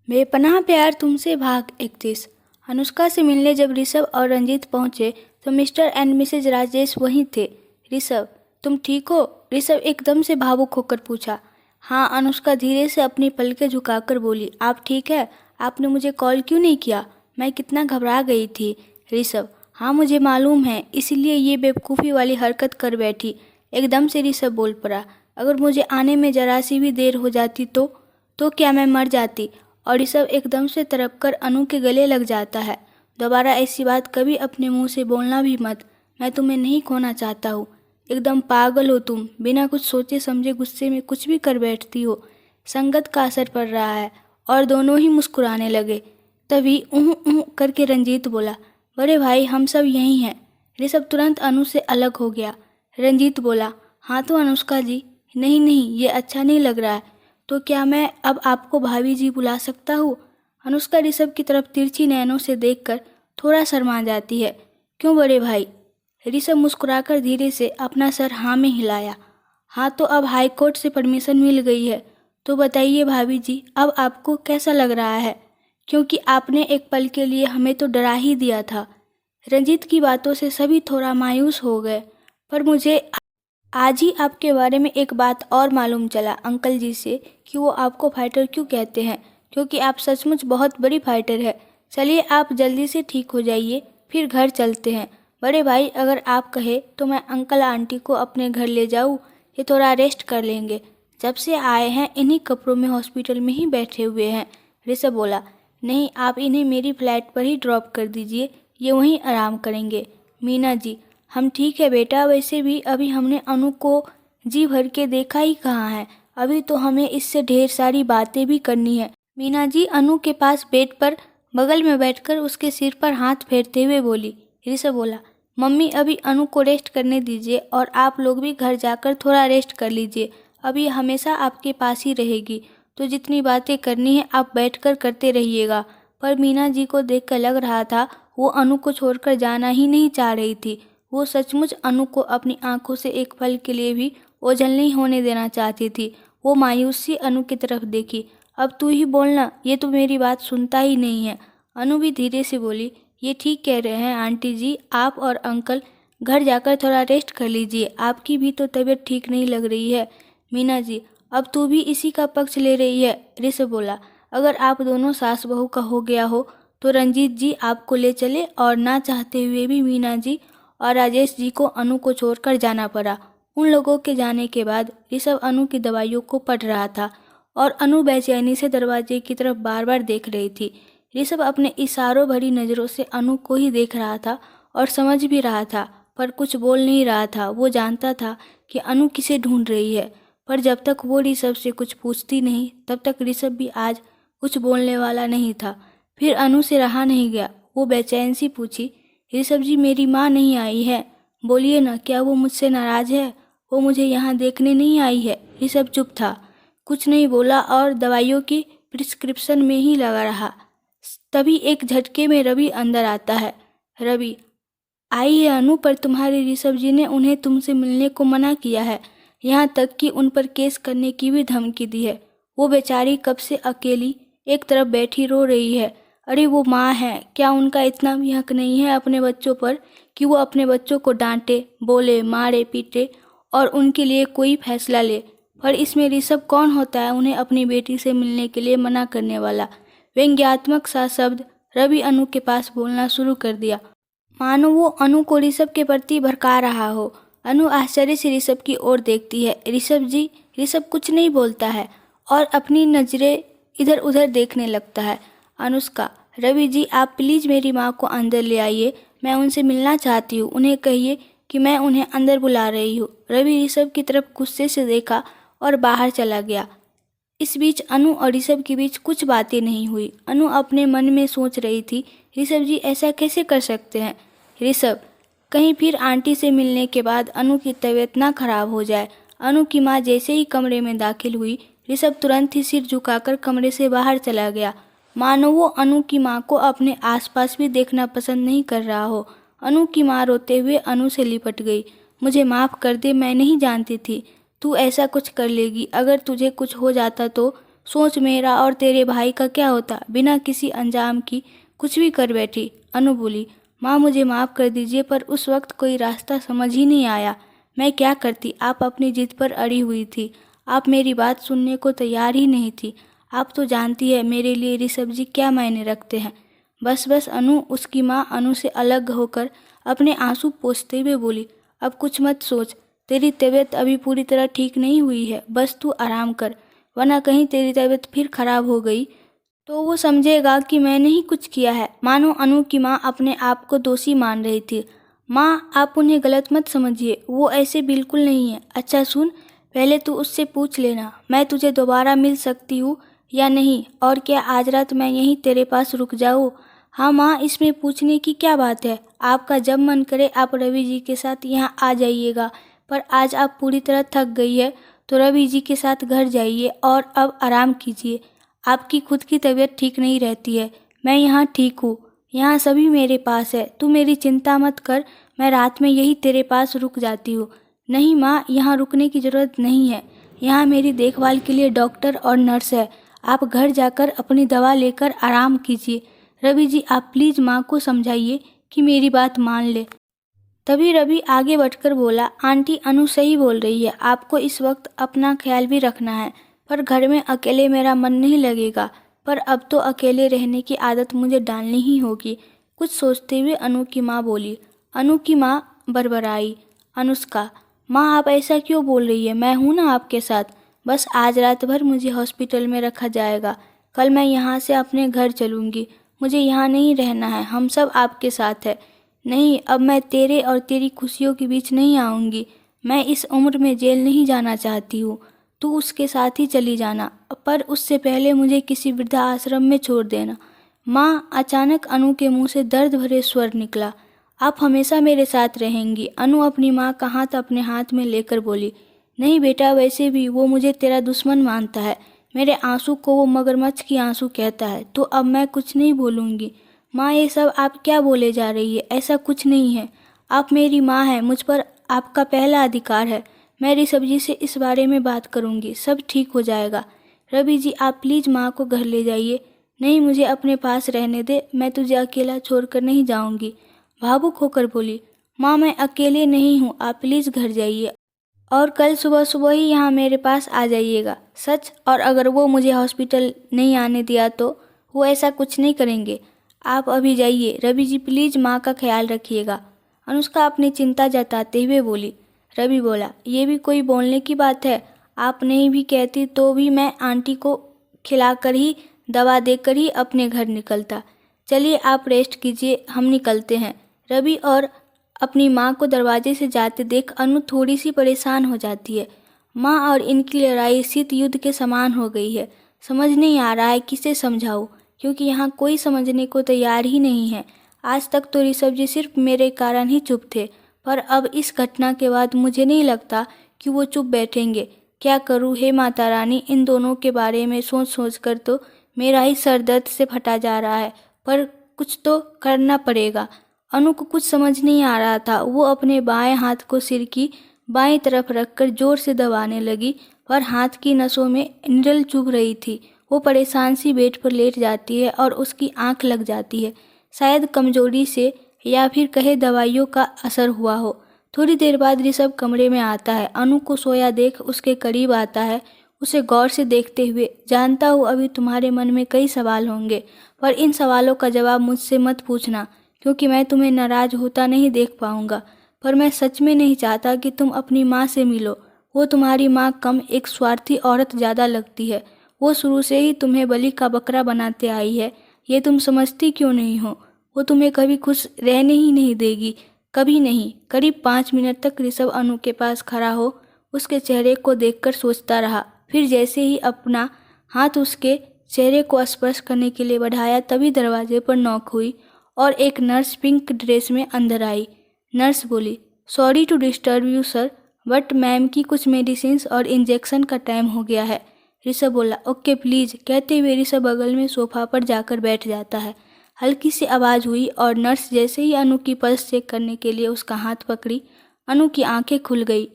बेपनाह प्यार तुमसे भाग 31। अनुष्का से मिलने जब ऋषभ और रंजीत पहुंचे तो मिस्टर एंड मिसेज राजेश वहीं थे। ऋषभ, तुम ठीक हो? ऋषभ एकदम से भावुक होकर पूछा। हाँ, अनुष्का धीरे से अपनी पलकें झुकाकर बोली। आप ठीक है? आपने मुझे कॉल क्यों नहीं किया? मैं कितना घबरा गई थी। ऋषभ, हाँ मुझे मालूम है, इसीलिए ये बेवकूफ़ी वाली हरकत कर बैठी। एकदम से ऋषभ बोल पड़ा। अगर मुझे आने में जरा सी भी देर हो जाती तो क्या मैं मर जाती? और ऋषभ एकदम से तड़प कर अनु के गले लग जाता है। दोबारा ऐसी बात कभी अपने मुंह से बोलना भी मत। मैं तुम्हें नहीं खोना चाहता हूँ। एकदम पागल हो तुम, बिना कुछ सोचे समझे गुस्से में कुछ भी कर बैठती हो। संगत का असर पड़ रहा है। और दोनों ही मुस्कुराने लगे। तभी ऊँ करके रंजीत बोला, बड़े भाई हम सब यहीं हैं। ऋषभ तुरंत अनु से अलग हो गया। रंजीत बोला, हाँ तो अनुष्का जी। नहीं नहीं, ये अच्छा नहीं लग रहा है। तो क्या मैं अब आपको भाभी जी बुला सकता हूँ? अनुष्का ऋषभ की तरफ तिरछी नैनों से देखकर थोड़ा शर्मा जाती है। क्यों बड़े भाई? ऋषभ मुस्कुराकर धीरे से अपना सर हाँ में हिलाया। हाँ तो अब हाई कोर्ट से परमिशन मिल गई है। तो बताइए भाभी जी, अब आपको कैसा लग रहा है? क्योंकि आपने एक पल के लिए हमें तो डरा ही दिया था। रंजीत की बातों से सभी थोड़ा मायूस हो गए। पर मुझे आज ही आपके बारे में एक बात और मालूम चला अंकल जी से कि वो आपको फाइटर क्यों कहते हैं, क्योंकि आप सचमुच बहुत बड़ी फाइटर है। चलिए आप जल्दी से ठीक हो जाइए, फिर घर चलते हैं। बड़े भाई अगर आप कहे तो मैं अंकल आंटी को अपने घर ले जाऊँ, ये थोड़ा रेस्ट कर लेंगे। जब से आए हैं इन्हीं कपड़ों में हॉस्पिटल में ही बैठे हुए हैं। ऋषभ बोला, नहीं आप इन्हें मेरी फ्लैट पर ही ड्रॉप कर दीजिए, ये वहीं आराम करेंगे। मीना जी, हम ठीक है बेटा, वैसे भी अभी हमने अनु को जी भर के देखा ही कहाँ है। अभी तो हमें इससे ढेर सारी बातें भी करनी है। मीना जी अनु के पास बेड पर बगल में बैठकर उसके सिर पर हाथ फेरते हुए बोली। ऋषभ बोला, मम्मी अभी अनु को रेस्ट करने दीजिए और आप लोग भी घर जाकर थोड़ा रेस्ट कर लीजिए। अभी हमेशा आपके पास ही रहेगी, तो जितनी बातें करनी है आप बैठकर करते रहिएगा। पर मीना जी को देखकर लग रहा था वो अनु को छोड़कर जाना ही नहीं चाह रही थी। वो सचमुच अनु को अपनी आंखों से एक पल के लिए भी ओझल नहीं होने देना चाहती थी। वो मायूसी अनु की तरफ देखी। अब तू ही बोलना, ये तो मेरी बात सुनता ही नहीं है। अनु भी धीरे से बोली, ये ठीक कह रहे हैं आंटी जी, आप और अंकल घर जाकर थोड़ा रेस्ट कर लीजिए। आपकी भी तो तबीयत ठीक नहीं लग रही है। मीना जी, अब तू भी इसी का पक्ष ले रही है। ऋषभ बोला, अगर आप दोनों सास बहू का हो गया हो तो रंजीत जी आपको ले चले, और ना चाहते हुए भी मीना जी और राजेश जी को अनु को छोड़कर जाना पड़ा। उन लोगों के जाने के बाद ऋषभ अनु की दवाइयों को पढ़ रहा था और अनु बेचैनी से दरवाजे की तरफ बार बार देख रही थी। ऋषभ अपने इशारों भरी नज़रों से अनु को ही देख रहा था और समझ भी रहा था, पर कुछ बोल नहीं रहा था। वो जानता था कि अनु किसे ढूंढ रही है, पर जब तक वो ऋषभ से कुछ पूछती नहीं तब तक ऋषभ भी आज कुछ बोलने वाला नहीं था। फिर अनु से रहा नहीं गया, वो बेचैन सी पूछी, ऋषभ जी मेरी माँ नहीं आई है? बोलिए ना, क्या वो मुझसे नाराज़ है? वो मुझे यहाँ देखने नहीं आई है? ऋषभ चुप था, कुछ नहीं बोला और दवाइयों की प्रिस्क्रिप्शन में ही लगा रहा। तभी एक झटके में रवि अंदर आता है। रवि, आई है अनु, पर तुम्हारे ऋषभ जी ने उन्हें तुमसे मिलने को मना किया है। यहाँ तक कि उन पर केस करने की भी धमकी दी है। वो बेचारी कब से अकेली एक तरफ बैठी रो रही है। अरे वो माँ है, क्या उनका इतना भी हक नहीं है अपने बच्चों पर कि वो अपने बच्चों को डांटे, बोले, मारे, पीटे और उनके लिए कोई फैसला ले? पर इसमें ऋषभ कौन होता है उन्हें अपनी बेटी से मिलने के लिए मना करने वाला? व्यंग्यात्मक सा शब्द रवि अनु के पास बोलना शुरू कर दिया, मानो वो अनु को ऋषभ के प्रति भड़का रहा हो। अनु आश्चर्य से ऋषभ की ओर देखती है। ऋषभ जी? ऋषभ कुछ नहीं बोलता है और अपनी नज़रें इधर उधर देखने लगता है। अनुष्का, रवि जी आप प्लीज़ मेरी माँ को अंदर ले आइए, मैं उनसे मिलना चाहती हूँ। उन्हें कहिए कि मैं उन्हें अंदर बुला रही हूँ। रवि ऋषभ की तरफ गुस्से से देखा और बाहर चला गया। इस बीच अनु और ऋषभ के बीच कुछ बातें नहीं हुई। अनु अपने मन में सोच रही थी, ऋषभ जी ऐसा कैसे कर सकते हैं? ऋषभ, कहीं फिर आंटी से मिलने के बाद अनु की तबीयत ना खराब हो जाए। अनु की माँ जैसे ही कमरे में दाखिल हुई, ऋषभ तुरंत ही सिर झुकाकर कमरे से बाहर चला गया, मानो वो अनु की माँ को अपने आसपास भी देखना पसंद नहीं कर रहा हो। अनु की माँ रोते हुए अनु से लिपट गई। मुझे माफ़ कर दे, मैं नहीं जानती थी तू ऐसा कुछ कर लेगी। अगर तुझे कुछ हो जाता तो सोच मेरा और तेरे भाई का क्या होता। बिना किसी अंजाम की कुछ भी कर बैठी। अनु बोली, माँ मुझे माफ़ कर दीजिए, पर उस वक्त कोई रास्ता समझ ही नहीं आया। मैं क्या करती, आप अपनी जिद पर अड़ी हुई थी। आप मेरी बात सुनने को तैयार ही नहीं थी। आप तो जानती है मेरे लिए ऋषभ जी क्या मायने रखते हैं। बस बस अनु। उसकी माँ अनु से अलग होकर अपने आंसू पोंछते हुए बोली, अब कुछ मत सोच। तेरी तबीयत अभी पूरी तरह ठीक नहीं हुई है, बस तू आराम कर, वरना कहीं तेरी तबीयत फिर खराब हो गई तो वो समझेगा कि मैंने ही कुछ किया है। मानो अनु की माँ अपने आप को दोषी मान रही थी। माँ, आप उन्हें गलत मत समझिए, वो ऐसे बिल्कुल नहीं है। अच्छा सुन, पहले तू उससे पूछ लेना मैं तुझे दोबारा मिल सकती हूँ या नहीं, और क्या आज रात मैं यहीं तेरे पास रुक जाऊँ। हाँ माँ, इसमें पूछने की क्या बात है। आपका जब मन करे आप रवि जी के साथ यहाँ आ जाइएगा, पर आज आप पूरी तरह थक गई है तो रवि जी के साथ घर जाइए और अब आराम कीजिए। आपकी खुद की तबीयत ठीक नहीं रहती है। मैं यहाँ ठीक हूँ, यहाँ सभी मेरे पास है। तू मेरी चिंता मत कर, मैं रात में यही तेरे पास रुक जाती हूँ। नहीं माँ, यहाँ रुकने की ज़रूरत नहीं है। यहाँ मेरी देखभाल के लिए डॉक्टर और नर्स है। आप घर जाकर अपनी दवा लेकर आराम कीजिए। रवि जी, आप प्लीज़ माँ को समझाइए कि मेरी बात मान ले। तभी रवि आगे बढ़कर बोला, आंटी, अनु सही बोल रही है। आपको इस वक्त अपना ख्याल भी रखना है, पर घर में अकेले मेरा मन नहीं लगेगा। पर अब तो अकेले रहने की आदत मुझे डालनी ही होगी। कुछ सोचते हुए अनु की माँ बोली। अनु की माँ बड़बड़ाई, अनुष्का, माँ आप ऐसा क्यों बोल रही है, मैं हूँ ना आपके साथ। बस आज रात भर मुझे हॉस्पिटल में रखा जाएगा, कल मैं यहाँ से अपने घर चलूँगी। मुझे यहाँ नहीं रहना है, हम सब आपके साथ है। नहीं, अब मैं तेरे और तेरी खुशियों के बीच नहीं आऊँगी। मैं इस उम्र में जेल नहीं जाना चाहती हूँ। तू उसके साथ ही चली जाना, पर उससे पहले मुझे किसी वृद्धा आश्रम में छोड़ देना। माँ, अचानक अनु के मुंह से दर्द भरे स्वर निकला। आप हमेशा मेरे साथ रहेंगी। अनु अपनी माँ का हाथ अपने हाथ में लेकर बोली, नहीं बेटा, वैसे भी वो मुझे तेरा दुश्मन मानता है। मेरे आंसू को वो मगरमच्छ की आंसू कहता है। तो अब मैं कुछ नहीं बोलूँगी। माँ, ये सब आप क्या बोले जा रही है, ऐसा कुछ नहीं है। आप मेरी माँ हैं, मुझ पर आपका पहला अधिकार है। मैं ऋषभ जी से इस बारे में बात करूँगी, सब ठीक हो जाएगा। रवि जी, आप प्लीज़ माँ को घर ले जाइए। नहीं, मुझे अपने पास रहने दे, मैं तुझे अकेला छोड़कर नहीं जाऊँगी। भावुक होकर बोली, माँ मैं अकेले नहीं हूँ, आप प्लीज़ घर जाइए और कल सुबह सुबह ही यहाँ मेरे पास आ जाइएगा। सच, और अगर वो मुझे हॉस्पिटल नहीं आने दिया तो वो ऐसा कुछ नहीं करेंगे। आप अभी जाइए। रवि जी, प्लीज़ माँ का ख्याल रखिएगा। अनुष्का अपनी चिंता जताते हुए बोली। रवि बोला, ये भी कोई बोलने की बात है। आप नहीं भी कहती तो भी मैं आंटी को खिलाकर ही, दवा देकर ही अपने घर निकलता। चलिए आप रेस्ट कीजिए, हम निकलते हैं। रवि और अपनी माँ को दरवाजे से जाते देख अनु थोड़ी सी परेशान हो जाती है। माँ और इनकी लड़ाई शीत युद्ध के समान हो गई है। समझ नहीं आ रहा है किसे समझाऊँ, क्योंकि यहाँ कोई समझने को तैयार ही नहीं है। आज तक तो ऋषभ जी सिर्फ मेरे कारण ही चुप थे, पर अब इस घटना के बाद मुझे नहीं लगता कि वो चुप बैठेंगे। क्या करूँ हे माता रानी, इन दोनों के बारे में सोच सोच कर तो मेरा ही सर दर्द से फटा जा रहा है, पर कुछ तो करना पड़ेगा। अनु को कुछ समझ नहीं आ रहा था। वो अपने बाएं हाथ को सिर की बाईं तरफ रखकर जोर से दबाने लगी, पर हाथ की नसों में निडल चुभ रही थी। वो परेशान सी बेड पर लेट जाती है और उसकी आंख लग जाती है। शायद कमजोरी से या फिर कहे दवाइयों का असर हुआ हो। थोड़ी देर बाद ऋषभ कमरे में आता है। अनु को सोया देख उसके करीब आता है, उसे गौर से देखते हुए, जानता हूँ अभी तुम्हारे मन में कई सवाल होंगे, पर इन सवालों का जवाब मुझसे मत पूछना, क्योंकि मैं तुम्हें नाराज होता नहीं देख पाऊंगा। पर मैं सच में नहीं चाहता कि तुम अपनी माँ से मिलो। वो तुम्हारी माँ कम एक स्वार्थी औरत ज़्यादा लगती है। वो शुरू से ही तुम्हें बलि का बकरा बनाते आई है। ये तुम समझती क्यों नहीं हो? वो तुम्हें कभी खुश रहने ही नहीं देगी, कभी नहीं। करीब 5 मिनट तक ऋषभ अनु के पास खड़ा हो उसके चेहरे को देखकर सोचता रहा। फिर जैसे ही अपना हाथ उसके चेहरे को स्पर्श करने के लिए बढ़ाया, तभी दरवाजे पर नॉक हुई और एक नर्स पिंक ड्रेस में अंदर आई। नर्स बोली, sorry to disturb you sir, but ma'am की कुछ मेडिसिन और इंजेक्शन का टाइम हो गया है। ऋषभ बोला, ओके प्लीज़, कहते हुए ऋषभ बगल में सोफा पर जाकर बैठ जाता है। हल्की सी आवाज़ हुई और नर्स जैसे ही अनु की पल्स चेक करने के लिए उसका हाथ पकड़ी, अनु की आंखें खुल गई।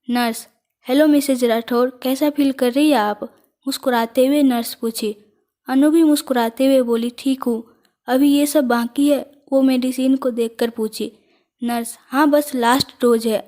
नर्स, हेलो मिसेज राठौर, कैसा फील कर रही है आप? मुस्कुराते हुए नर्स पूछी। अनु भी मुस्कुराते हुए बोली, ठीक हूँ। अभी ये सब बाकी है? वो मेडिसिन को देखकर पूछी। नर्स, हाँ बस लास्ट डोज है।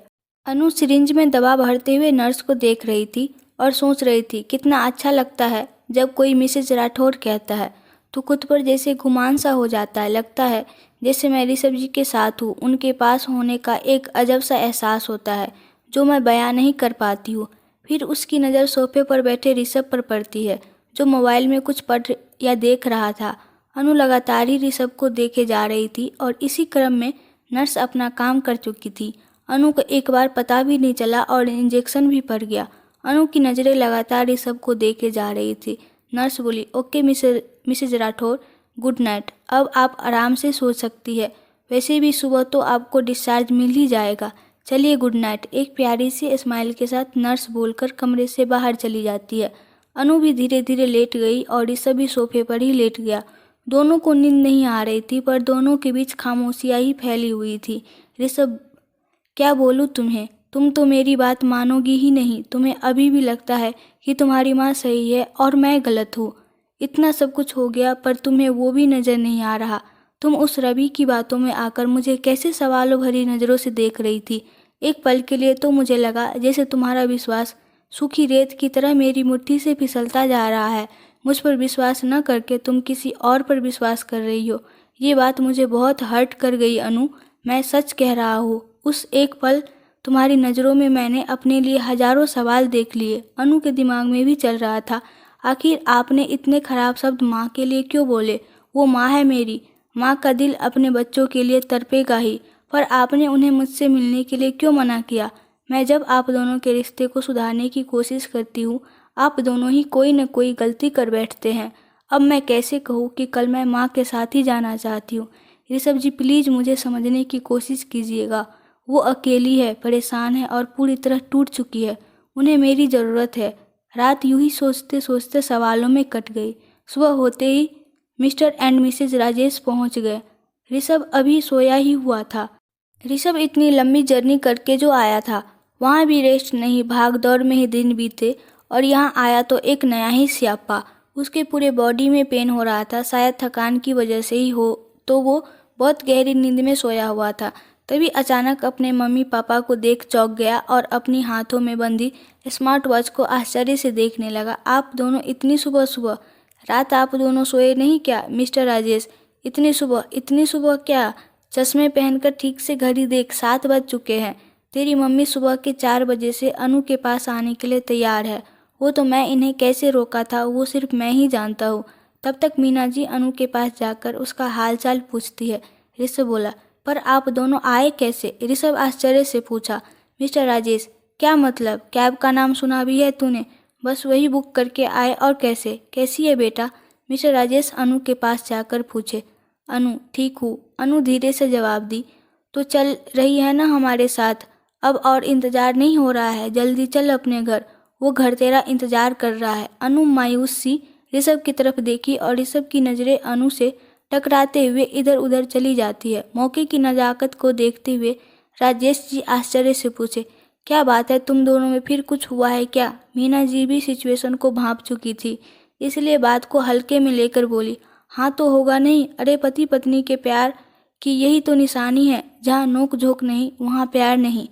अनु सिरिंज में दवा भरते हुए नर्स को देख रही थी और सोच रही थी, कितना अच्छा लगता है जब कोई मिसेज राठौर कहता है तो खुद पर जैसे गुमान सा हो जाता है। लगता है जैसे मैं ऋषभ जी के साथ हूँ, उनके पास होने का एक अजब सा एहसास होता है जो मैं बयां नहीं कर पाती हूँ। फिर उसकी नज़र सोफे पर बैठे ऋषभ पर पड़ती है जो मोबाइल में कुछ पढ़ या देख रहा था। अनु लगातार ही ऋषभ को देखे जा रही थी और इसी क्रम में नर्स अपना काम कर चुकी थी। अनु को एक बार पता भी नहीं चला और इंजेक्शन भी पड़ गया। अनु की नज़रें लगातार ऋषभ को देखे जा रही थी। नर्स बोली, okay Mrs Rathore, good night. अब आप आराम से सो सकती है। वैसे भी सुबह तो आपको डिस्चार्ज मिल ही जाएगा। चलिए गुड नाइट। एक प्यारी सी स्माइल के साथ नर्स बोलकर कमरे से बाहर चली जाती है। अनु भी धीरे धीरे लेट गई और ऋषभ भी सोफे पर ही लेट गया। दोनों को नींद नहीं आ रही थी पर दोनों के बीच खामोशियाँ ही फैली हुई थी। ऋषभ, क्या बोलूँ तुम्हें, तुम तो मेरी बात मानोगी ही नहीं। तुम्हें अभी भी लगता है कि तुम्हारी माँ सही है और मैं गलत हूँ। इतना सब कुछ हो गया पर तुम्हें वो भी नज़र नहीं आ रहा। तुम उस रवि की बातों में आकर मुझे कैसे सवालों भरी नज़रों से देख रही थी। एक पल के लिए तो मुझे लगा जैसे तुम्हारा विश्वास सूखी रेत की तरह मेरी मुट्ठी से फिसलता जा रहा है। मुझ पर विश्वास न करके तुम किसी और पर विश्वास कर रही हो। ये बात मुझे बहुत हर्ट कर गई अनु। मैं सच कह रहा हूँ, उस एक पल तुम्हारी नज़रों में मैंने अपने लिए हजारों सवाल देख लिए। अनु के दिमाग में भी चल रहा था, आखिर आपने इतने खराब शब्द माँ के लिए क्यों बोले। वो माँ है मेरी। माँ का दिल अपने बच्चों के लिए तड़पेगा ही, पर आपने उन्हें मुझसे मिलने के लिए क्यों मना किया। मैं जब आप दोनों के रिश्ते को सुधारने की कोशिश करती हूँ, आप दोनों ही कोई न कोई गलती कर बैठते हैं। अब मैं कैसे कहूँ कि कल मैं माँ के साथ ही जाना चाहती हूँ। ऋषभ जी, प्लीज़ मुझे समझने की कोशिश कीजिएगा। वो अकेली है, परेशान है और पूरी तरह टूट चुकी है। उन्हें मेरी ज़रूरत है। रात यूं ही सोचते सोचते सवालों में कट गई। सुबह होते ही मिस्टर एंड मिसेज राजेश पहुंच गए। ऋषभ अभी सोया ही हुआ था। ऋषभ इतनी लंबी जर्नी करके जो आया था, वहाँ भी रेस्ट नहीं, भाग दौड़ में ही दिन बीते और यहाँ आया तो एक नया ही स्यापा। उसके पूरे बॉडी में पेन हो रहा था, शायद थकान की वजह से ही हो तो वो बहुत गहरी नींद में सोया हुआ था। तभी अचानक अपने मम्मी पापा को देख चौंक गया और अपनी हाथों में बंधी स्मार्ट वॉच को आश्चर्य से देखने लगा। आप दोनों इतनी सुबह सुबह? रात आप दोनों सोए नहीं क्या मिस्टर राजेश? इतनी सुबह क्या? चश्मे पहनकर ठीक से घड़ी देख, 7 बज चुके हैं। तेरी मम्मी सुबह के 4 बजे से अनु के पास आने के लिए तैयार है। वो तो मैं इन्हें कैसे रोका था वो सिर्फ मैं ही जानता हूँ। तब तक मीना जी अनु के पास जाकर उसका हालचाल पूछती है। ऋषभ बोला, पर आप दोनों आए कैसे? ऋषभ आश्चर्य से पूछा। मिस्टर राजेश, क्या मतलब? कैब का नाम सुना भी है तूने? बस वही बुक करके आए और कैसे? कैसी है बेटा? मिस्टर राजेश अनु के पास जाकर पूछे। अनु, ठीक हूँ, अनु धीरे से जवाब दी। तो चल रही है ना हमारे साथ? अब और इंतज़ार नहीं हो रहा है, जल्दी चल अपने घर। वो घर तेरा इंतज़ार कर रहा है। अनु मायूस सी ऋषभ की तरफ देखी और ऋषभ की नज़रें अनु से टकराते हुए इधर उधर चली जाती है। मौके की नज़ाकत को देखते हुए राजेश जी आश्चर्य से पूछे, क्या बात है, तुम दोनों में फिर कुछ हुआ है क्या? मीना जी भी सिचुएशन को भांप चुकी थी, इसलिए बात को हल्के में लेकर बोली, हाँ तो होगा नहीं। अरे पति पत्नी के प्यार की यही तो निशानी है, जहाँ नोक झोंक नहीं वहाँ प्यार नहीं।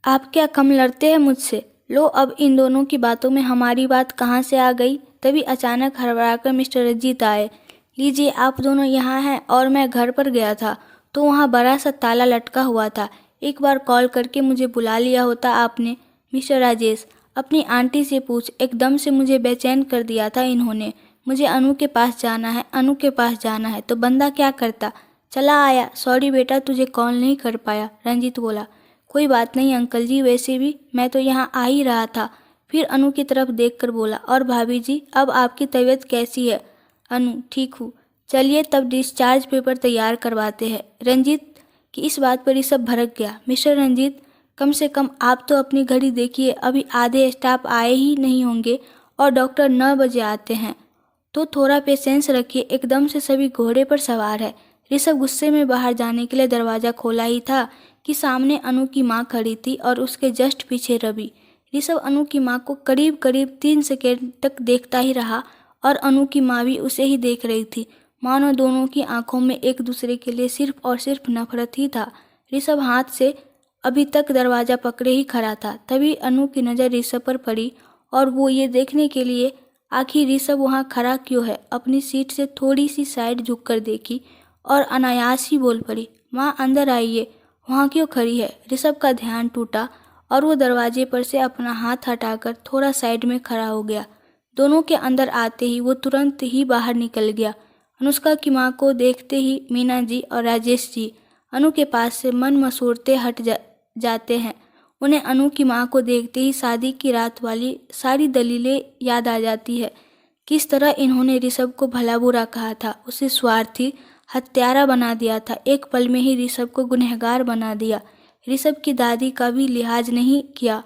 आप क्या कम लड़ते हैं मुझसे? लो, अब इन दोनों की बातों में हमारी बात कहाँ से आ गई? तभी अचानक हड़बड़ाकर मिस्टर रंजीत आए। लीजिए, आप दोनों यहाँ हैं और मैं घर पर गया था तो वहाँ बड़ा सा ताला लटका हुआ था। एक बार कॉल करके मुझे बुला लिया होता आपने। मिस्टर राजेश, अपनी आंटी से पूछ, एकदम से मुझे बेचैन कर दिया था इन्होंने। मुझे अनु के पास जाना है, अनु के पास जाना है, तो बंदा क्या करता? चला आया। सॉरी बेटा, तुझे कॉल नहीं कर पाया। रंजीत बोला, कोई बात नहीं अंकल जी, वैसे भी मैं तो यहाँ आ ही रहा था। फिर अनु की तरफ देखकर बोला, और भाभी जी, अब आपकी तबीयत कैसी है? अनु, ठीक हूँ। चलिए तब डिस्चार्ज पेपर तैयार करवाते हैं। रंजीत की इस बात पर ऋषभ भड़क गया। मिस्टर रंजीत, कम से कम आप तो अपनी घड़ी देखिए, अभी आधे स्टाफ आए ही नहीं होंगे और डॉक्टर 9 बजे आते हैं, तो थोड़ा पेशेंस रखिए। एकदम से सभी घोड़े पर सवार है। ऋषभ गुस्से में बाहर जाने के लिए दरवाज़ा खोला ही था कि सामने अनु की माँ खड़ी थी और उसके जस्ट पीछे रवि। ऋषभ अनु की माँ को करीब करीब 3 सेकेंड तक देखता ही रहा और अनु की माँ भी उसे ही देख रही थी, मानो दोनों की आंखों में एक दूसरे के लिए सिर्फ और सिर्फ नफरत ही था। ऋषभ हाथ से अभी तक दरवाज़ा पकड़े ही खड़ा था, तभी अनु की नज़र ऋषभ पर पड़ी और वो ये देखने के लिए आखिर ऋषभ वहाँ खड़ा क्यों है, अपनी सीट से थोड़ी सी साइड झुककर देखी और अनायास ही बोल पड़ी, माँ अंदर आइए, वहाँ क्यों खड़ी है। ऋषभ का ध्यान टूटा और वो दरवाजे पर से अपना हाथ हटाकर थोड़ा साइड में खड़ा हो गया। दोनों के अंदर आते ही वो तुरंत ही बाहर निकल गया। अनुष्का की माँ को देखते ही मीना जी और राजेश जी अनु के पास से मन मसूरते हट जाते हैं। उन्हें अनु की माँ को देखते ही शादी की रात वाली सारी दलीलें याद आ जाती है। किस तरह इन्होंने ऋषभ को भला बुरा कहा था, उसे स्वार्थी हत्यारा बना दिया था, एक पल में ही ऋषभ को गुनहगार बना दिया। ऋषभ की दादी का भी लिहाज नहीं किया,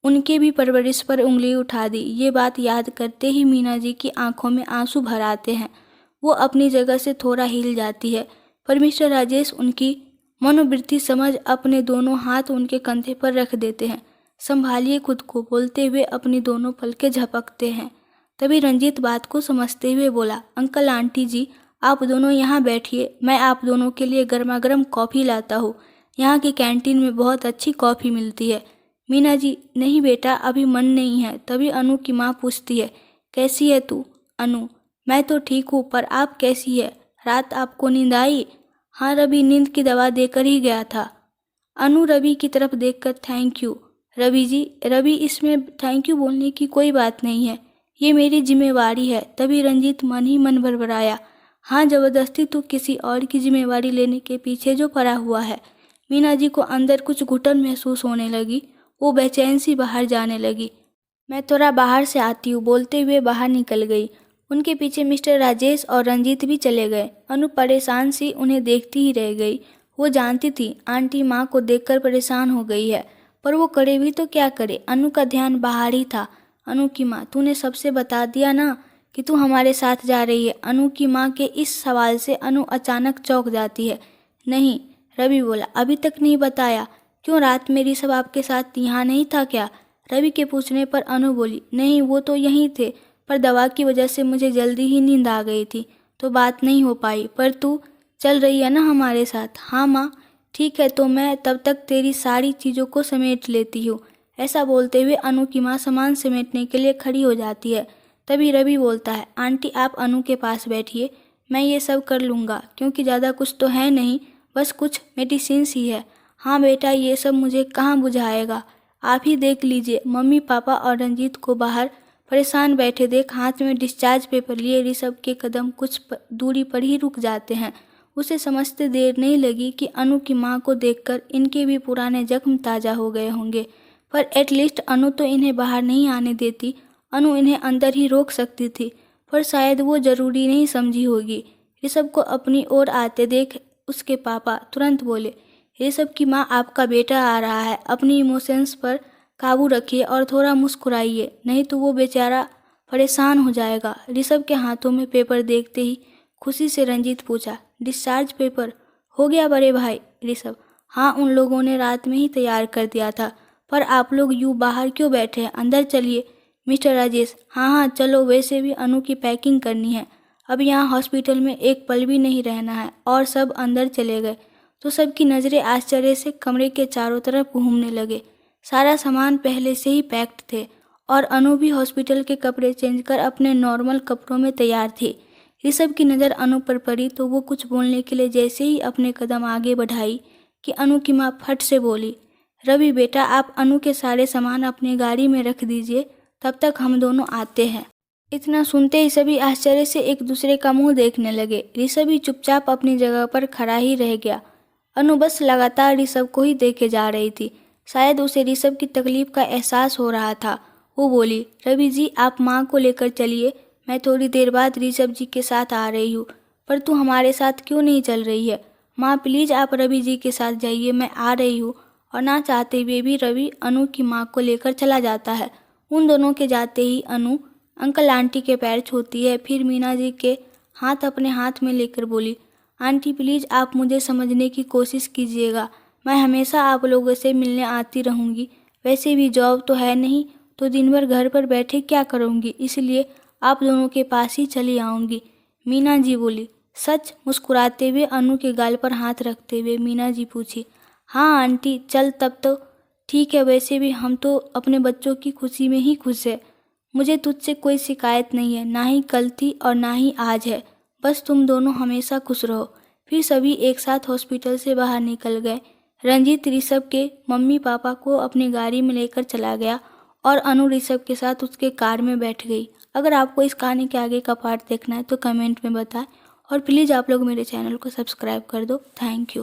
उनके भी परवरिश पर उंगली उठा दी। ये बात याद करते ही मीना जी की आंखों में आंसू भर आते हैं। वो अपनी जगह से थोड़ा हिल जाती है, पर मिस्टर राजेश उनकी मनोवृत्ति समझ अपने दोनों हाथ उनके कंधे पर रख देते हैं। संभालिए खुद को, बोलते हुए अपनी दोनों पलकें झपकते हैं। तभी रंजीत बात को समझते हुए बोला, अंकल आंटी जी आप दोनों यहाँ बैठिए, मैं आप दोनों के लिए गर्मा गर्म कॉफ़ी लाता हूँ। यहाँ की कैंटीन में बहुत अच्छी कॉफ़ी मिलती है। मीना जी, नहीं बेटा अभी मन नहीं है। तभी अनु की माँ पूछती है, कैसी है तू अनु। मैं तो ठीक हूँ, पर आप कैसी है, रात आपको नींद आई। हाँ, रवि नींद की दवा देकर ही गया था। अनु रवि की तरफ देखकर, थैंक यू रवि जी। रवि, इसमें थैंक यू बोलने की कोई बात नहीं है, ये मेरी जिम्मेवारी है। तभी रंजीत मन ही मन भरभराया, हाँ जबरदस्ती तू किसी और की जिम्मेवारी लेने के पीछे जो पड़ा हुआ है। मीना जी को अंदर कुछ घुटन महसूस होने लगी, वो बेचैन सी बाहर जाने लगी। मैं थोड़ा बाहर से आती हूँ, बोलते हुए बाहर निकल गई। उनके पीछे मिस्टर राजेश और रंजीत भी चले गए। अनु परेशान सी उन्हें देखती ही रह गई। वो जानती थी आंटी माँ को देखकर परेशान हो गई है, पर वो करे भी तो क्या करे। अनु का ध्यान बाहर ही था। अनु की माँ, तूने सबसे बता दिया ना कि तू हमारे साथ जा रही है। अनु की माँ के इस सवाल से अनु अचानक चौंक जाती है। नहीं, रवि बोला, अभी तक नहीं बताया। क्यों, रात में ऋषभ आपके साथ यहाँ नहीं था क्या। रवि के पूछने पर अनु बोली, नहीं वो तो यहीं थे, पर दवा की वजह से मुझे जल्दी ही नींद आ गई थी तो बात नहीं हो पाई। पर तू चल रही है ना हमारे साथ। हाँ माँ, ठीक है, तो मैं तब तक तेरी सारी चीज़ों को समेट लेती हूँ। ऐसा बोलते हुए अनु की माँ सामान समेटने के लिए खड़ी हो जाती है। तभी रवि बोलता है, आंटी आप अनु के पास बैठिए, मैं ये सब कर लूँगा, क्योंकि ज़्यादा कुछ तो है नहीं, बस कुछ मेडिसिन्स ही है। हाँ बेटा, ये सब मुझे कहाँ बुझाएगा, आप ही देख लीजिए। मम्मी पापा और रंजीत को बाहर परेशान बैठे देख हाथ में डिस्चार्ज पेपर लिए ऋषभ के कदम कुछ दूरी पर ही रुक जाते हैं। उसे समझते देर नहीं लगी कि अनु की माँ को देखकर इनके भी पुराने जख्म ताज़ा हो गए होंगे, पर एटलीस्ट अनु तो इन्हें बाहर नहीं आने देती। अनु इन्हें अंदर ही रोक सकती थी, पर शायद वो ज़रूरी नहीं समझी होगी। ऋषभ को अपनी ओर आते देख उसके पापा तुरंत बोले, ऋषभ की माँ आपका बेटा आ रहा है, अपनी इमोशंस पर काबू रखिए और थोड़ा मुस्कुराइए, नहीं तो वो बेचारा परेशान हो जाएगा। ऋषभ के हाथों में पेपर देखते ही खुशी से रंजीत पूछा, डिस्चार्ज पेपर हो गया बड़े भाई। ऋषभ, हाँ उन लोगों ने रात में ही तैयार कर दिया था, पर आप लोग यूँ बाहर क्यों बैठे हैं, अंदर चलिए। मिस्टर राजेश, हाँ हाँ चलो, वैसे भी अनु की पैकिंग करनी है, अब यहाँ हॉस्पिटल में एक पल भी नहीं रहना है। और सब अंदर चले गए तो सबकी नज़रें आश्चर्य से कमरे के चारों तरफ घूमने लगे। सारा सामान पहले से ही पैक्ड थे और अनु भी हॉस्पिटल के कपड़े चेंज कर अपने नॉर्मल कपड़ों में तैयार थी। ऋषभ की नज़र अनु पर पड़ी तो वो कुछ बोलने के लिए जैसे ही अपने कदम आगे बढ़ाई कि अनु की माँ फट से बोली, रवि बेटा आप अनु के सारे सामान अपनी गाड़ी में रख दीजिए, तब तक हम दोनों आते हैं। इतना सुनते ही सभी आश्चर्य से एक दूसरे का मुंह देखने लगे। ऋषभ भी चुपचाप अपनी जगह पर खड़ा ही रह गया। अनु बस लगातार ऋषभ को ही देखे जा रही थी। शायद उसे ऋषभ की तकलीफ का एहसास हो रहा था। वो बोली, रवि जी आप माँ को लेकर चलिए, मैं थोड़ी देर बाद ऋषभ जी के साथ आ रही हूँ। पर तू हमारे साथ क्यों नहीं चल रही है। माँ प्लीज़ आप रवि जी के साथ जाइए, मैं आ रही हूँ। और ना चाहते हुए भी रवि अनु की माँ को लेकर चला जाता है। उन दोनों के जाते ही अनु अंकल आंटी के पैर छूती है, फिर मीना जी के हाथ अपने हाथ में लेकर बोली, आंटी प्लीज़ आप मुझे समझने की कोशिश कीजिएगा, मैं हमेशा आप लोगों से मिलने आती रहूँगी, वैसे भी जॉब तो है नहीं, तो दिन भर घर पर बैठे क्या करूँगी, इसलिए आप दोनों के पास ही चली आऊँगी। मीना जी बोली। सच? मुस्कुराते हुए अनु के गाल पर हाथ रखते हुए मीना जी पूछी। हाँ आंटी, चल तब तो ठीक है। वैसे भी हम तो अपने बच्चों की खुशी में ही खुश है। मुझे तुझसे कोई शिकायत नहीं है, ना ही कल थी और ना ही आज है। बस तुम दोनों हमेशा खुश रहो। फिर सभी एक साथ हॉस्पिटल से बाहर निकल गए। रंजीत ऋषभ के मम्मी पापा को अपनी गाड़ी में लेकर चला गया और अनु ऋषभ के साथ उसके कार में बैठ गई। अगर आपको इस कहानी के आगे का पार्ट देखना है तो कमेंट में बताएं और प्लीज़ आप लोग मेरे चैनल को सब्सक्राइब कर दो। Thank you.